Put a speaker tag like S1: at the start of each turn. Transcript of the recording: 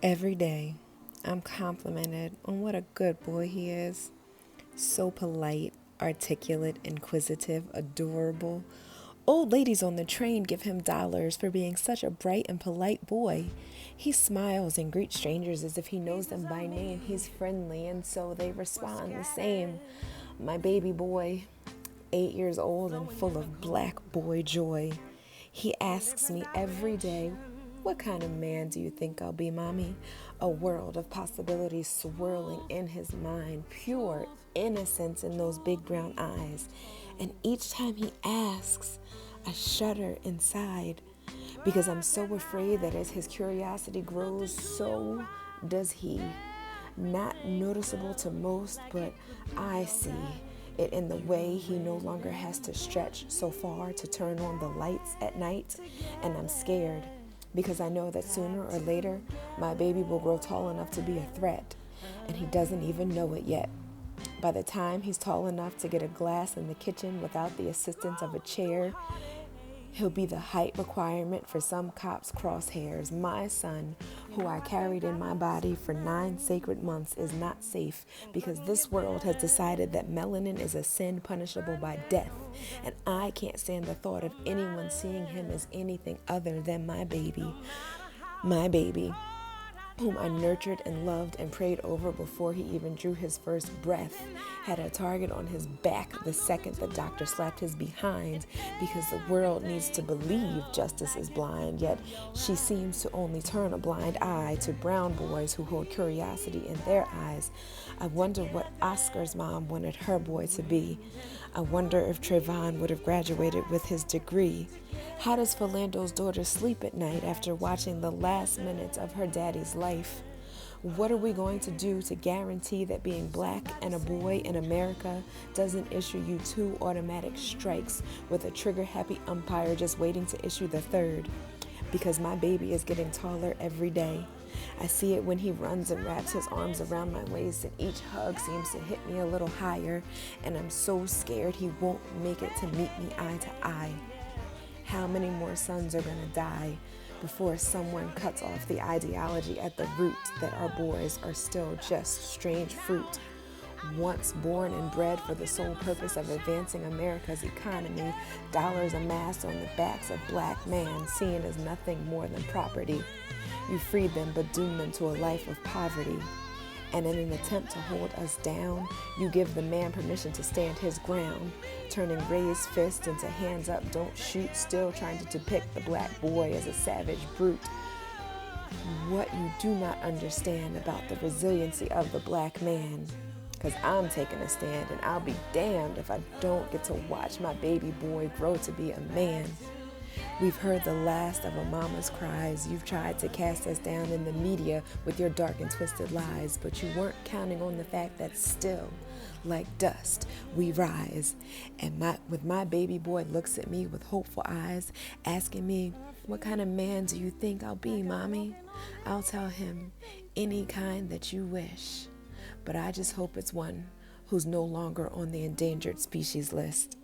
S1: Every day, I'm complimented on what a good boy he is. So polite, articulate, inquisitive, adorable. Old ladies on the train give him dollars for being such a bright and polite boy. He smiles and greets strangers as if he knows them by name. He's friendly, and so they respond the same. My baby boy, 8 years old and full of black boy joy. He asks me every day, "What kind of man do you think I'll be, Mommy?" A world of possibilities swirling in his mind, pure innocence in those big brown eyes. And each time he asks, I shudder inside because I'm so afraid that as his curiosity grows, so does he. Not noticeable to most, but I see it in the way he no longer has to stretch so far to turn on the lights at night. And I'm scared because I know that sooner or later my baby will grow tall enough to be a threat, and he doesn't even know it yet. By the time he's tall enough to get a glass in the kitchen without the assistance of a chair, he'll be the height requirement for some cop's crosshairs. My son, who I carried in my body for 9 sacred months, is not safe because this world has decided that melanin is a sin punishable by death. And I can't stand the thought of anyone seeing him as anything other than my baby. My baby, whom I nurtured and loved and prayed over before he even drew his first breath, had a target on his back the second the doctor slapped his behind because the world needs to believe justice is blind, yet she seems to only turn a blind eye to brown boys who hold curiosity in their eyes. I wonder what Oscar's mom wanted her boy to be. I wonder if Trayvon would have graduated with his degree. How does Philando's daughter sleep at night after watching the last minutes of her daddy's life? What are we going to do to guarantee that being black and a boy in America doesn't issue you 2 automatic strikes with a trigger-happy umpire just waiting to issue the third? Because my baby is getting taller every day. I see it when he runs and wraps his arms around my waist, and each hug seems to hit me a little higher, and I'm so scared he won't make it to meet me eye to eye. How many more sons are going to die before someone cuts off the ideology at the root that our boys are still just strange fruit, once born and bred for the sole purpose of advancing America's economy, dollars amassed on the backs of black men seen as nothing more than property. You freed them but doomed them to a life of poverty. And in an attempt to hold us down, you give the man permission to stand his ground, turning raised fists into hands up, don't shoot, still trying to depict the black boy as a savage brute. What you do not understand about the resiliency of the black man, because I'm taking a stand, and I'll be damned if I don't get to watch my baby boy grow to be a man. We've heard the last of a mama's cries. You've tried to cast us down in the media with your dark and twisted lies, but you weren't counting on the fact that still, like dust, we rise. And my baby boy looks at me with hopeful eyes, asking me, "What kind of man do you think I'll be, Mommy?" I'll tell him, "Any kind that you wish." But I just hope it's one who's no longer on the endangered species list.